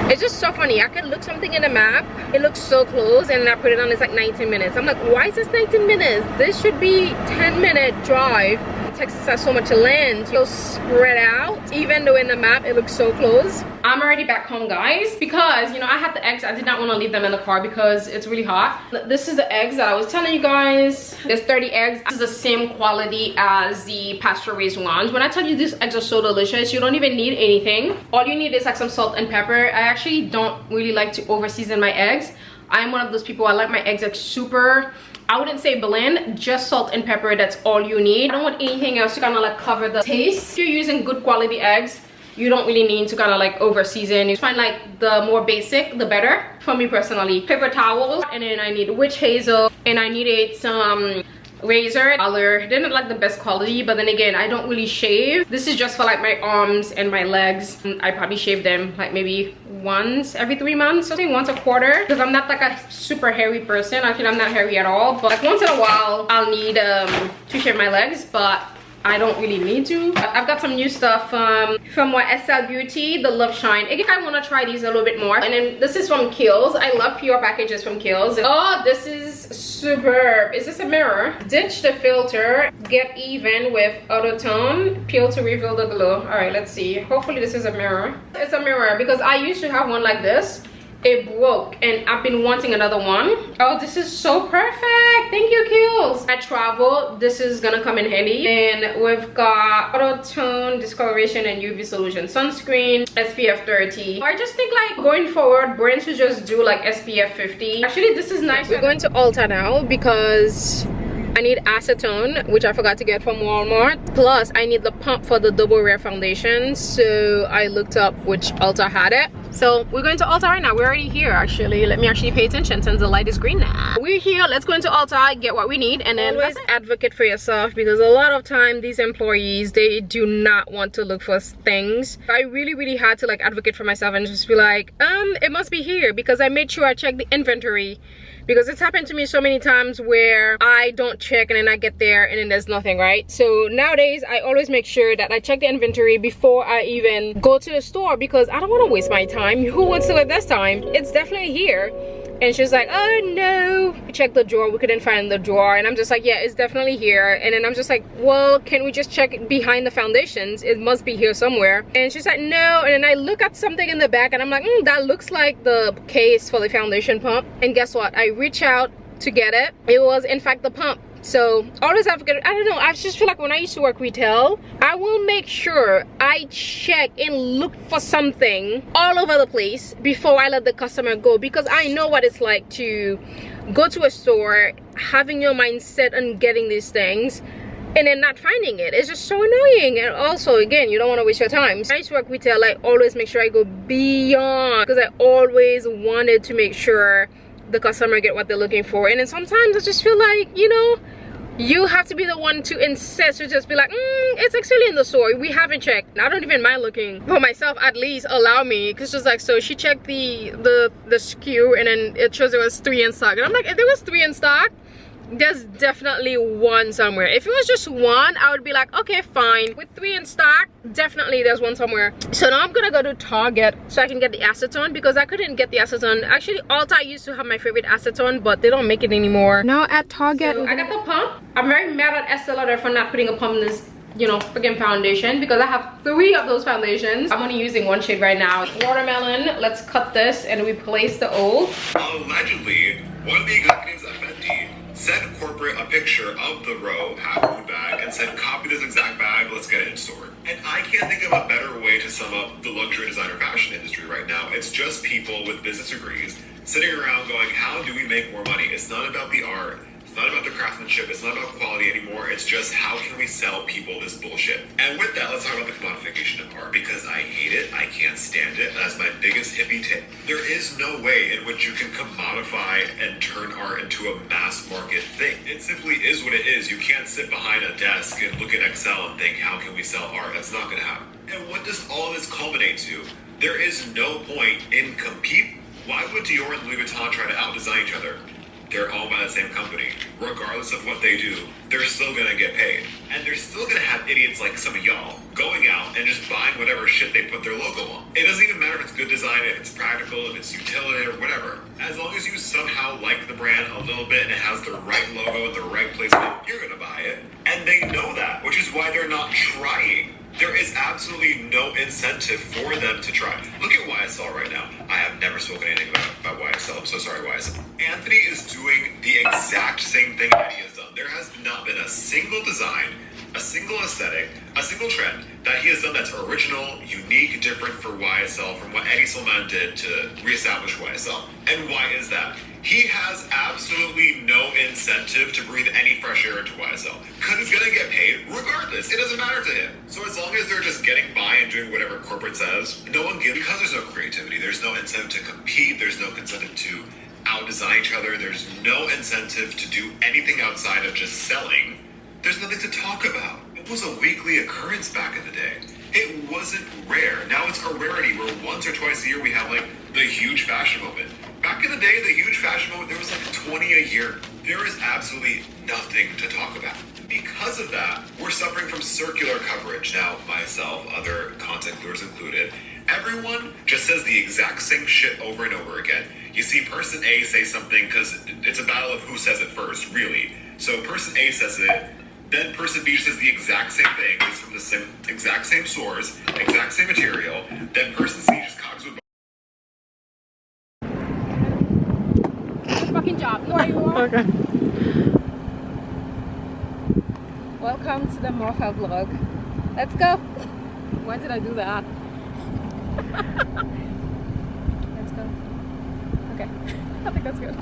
It's just so funny. I can look something in the map, it looks so close, and then I put it on, it's like 19 minutes. I'm like, why is this 19 minutes? This should be 10-minute drive. Texas has so much land, so spread out, even though in the map it looks so close. I'm already back home, guys, because you know I had the eggs. I did not want to leave them in the car because it's really hot. This is the eggs that I was telling you guys. There's 30 eggs. This is the same quality as the pasture raised ones. When I tell you these eggs are so delicious, you don't even need anything. All you need is like some salt and pepper. I actually don't really like to over season my eggs. I'm one of those people, I like my eggs like super, I wouldn't say blend, just salt and pepper, that's all you need. I don't want anything else to kind of like cover the taste. If you're using good quality eggs, you don't really need to kind of like over season. You find like the more basic, the better for me personally. Paper towels, and then I need witch hazel, and I needed some razor. They're not like the best quality, but then again, I don't really shave. This is just for like my arms and my legs. I probably shave them like maybe once every 3 months, something once a quarter, because I'm not like a super hairy person. Actually, I'm not hairy at all, but like once in a while I'll need to shave my legs. But I don't really need to. I've got some new stuff from YSL Beauty, the Love Shine. I think I want to try these a little bit more. And then this is from Kiehl's. I love PR packages from Kiehl's. Oh, this is superb. Is this a mirror? Ditch the filter, get even with auto tone, peel to reveal the glow. All right, let's see. Hopefully this is a mirror. It's a mirror because I used to have one like this. It broke and I've been wanting another one. Oh, this is so perfect. Thank you, Kiehl's. I travel, this is gonna come in handy. And we've got auto tone, discoloration, and UV solution sunscreen, SPF 30. I just think like going forward, brands should just do like SPF 50. Actually, this is nice. We're going to Ulta now because I need acetone, which I forgot to get from Walmart. Plus, I need the pump for the double wear foundation. So I looked up which Ulta had it. So we're going to Ulta right now. We're already here, actually. Let me actually pay attention since the light is green now. We're here. Let's go into Ulta, get what we need, and then always advocate for yourself, because a lot of time these employees, they do not want to look for things. I really had to like advocate for myself and just be like, it must be here, because I made sure I checked the inventory. Because it's happened to me so many times where I don't check and then I get there and then there's nothing, right? So nowadays I always make sure that I check the inventory before I even go to the store, because I don't want to waste my time. Who wants to waste this time? It's definitely here. And she's like, oh no, we checked the drawer, we couldn't find the drawer. And I'm just like, yeah, it's definitely here. And then I'm just like, well, can we just check behind the foundations? It must be here somewhere. And she's like, no. And then I look at something in the back and I'm like, that looks like the case for the foundation pump. And guess what? I reach out to get it. It was in fact the pump. So always have to get, I don't know, I just feel like when I used to work retail, I will make sure I check and look for something all over the place before I let the customer go, because I know what it's like to go to a store having your mind set on getting these things and then not finding it. It's just so annoying. And also, again, you don't want to waste your time. So I used to work retail, I always make sure I go beyond, because I always wanted to make sure the customer get what they're looking for. And then sometimes I just feel like, you know, you have to be the one to insist, to just be like, it's actually in the store, we haven't checked. I don't even mind looking for myself, at least allow me. Because just like, so she checked the SKU and then it shows there was 3 in stock, and I'm like, if there was 3 in stock, there's definitely 1 somewhere. If it was just 1, I would be like, okay, fine. With 3 in stock, definitely there's 1 somewhere. So now I'm gonna go to Target so I can get the acetone, because I couldn't get the acetone. Actually, Ulta used to have my favorite acetone, but they don't make it anymore. Now at Target, so I got the pump. I'm very mad at Estee Lauder for not putting a pump in this, you know, freaking foundation, because I have 3 of those foundations. I'm only using 1 shade right now. Watermelon. Let's cut this and replace the old. Allegedly, one of the executives at Fenty sent corporate a picture of the Row half moon bag and said, copy this exact bag, let's get it in store. And I can't think of a better way to sum up the luxury designer fashion industry right now. It's just people with business degrees sitting around going, how do we make more money? It's not about the art. It's not about the craftsmanship. It's not about quality anymore. It's just, how can we sell people this bullshit? And with that, let's talk about the commodification of art, because I hate it. I can't stand it. That's my biggest hippie tip. There is no way in which you can commodify and turn art into a mass market thing. It simply is what it is. You can't sit behind a desk and look at Excel and think, how can we sell art? That's not going to happen. And what does all this culminate to? There is no point in compete. Why would Dior and Louis Vuitton try to out-design each other? They're owned by the same company. Regardless of what they do, they're still gonna get paid. And they're still gonna have idiots like some of y'all going out and just buying whatever shit they put their logo on. It doesn't even matter if it's good design, if it's practical, if it's utility or whatever. As long as you somehow like the brand a little bit and it has the right logo in the right placement, you're gonna buy it. And they know that, which is why they're not trying. There is absolutely no incentive for them to try. Look at YSL right now. I have never spoken anything about YSL. I'm so sorry, YSL. Anthony is doing the exact same thing that he has done. There has not been a single design, a single aesthetic, a single trend that he has done that's original, unique, different for YSL from what Eddie Solman did to reestablish YSL. And why is that? He has absolutely no incentive to breathe any fresh air into YSL, because he's gonna get paid regardless. It doesn't matter to him. So as long as they're just getting by and doing whatever corporate says, no one gives, because there's no creativity, there's no incentive to compete, there's no incentive to out-design each other, there's no incentive to do anything outside of just selling. There's nothing to talk about. It was a weekly occurrence back in the day. It wasn't rare. Now it's a rarity where once or twice a year we have like the huge fashion moment. Back in the day, the huge fashion moment, there was like 20 a year. There is absolutely nothing to talk about. Because of that, we're suffering from circular coverage. Now, myself, other content creators included, everyone just says the exact same shit over and over again. You see person A say something because it's a battle of who says it first, really. So person A says it, then person B says the exact same thing. It's from the exact same source, exact same material. Then person C just cogs with Good fucking job. No, you are. Okay. Welcome to the Marfa vlog. Let's go. Why did I do that? Let's go. Okay. I think that's good.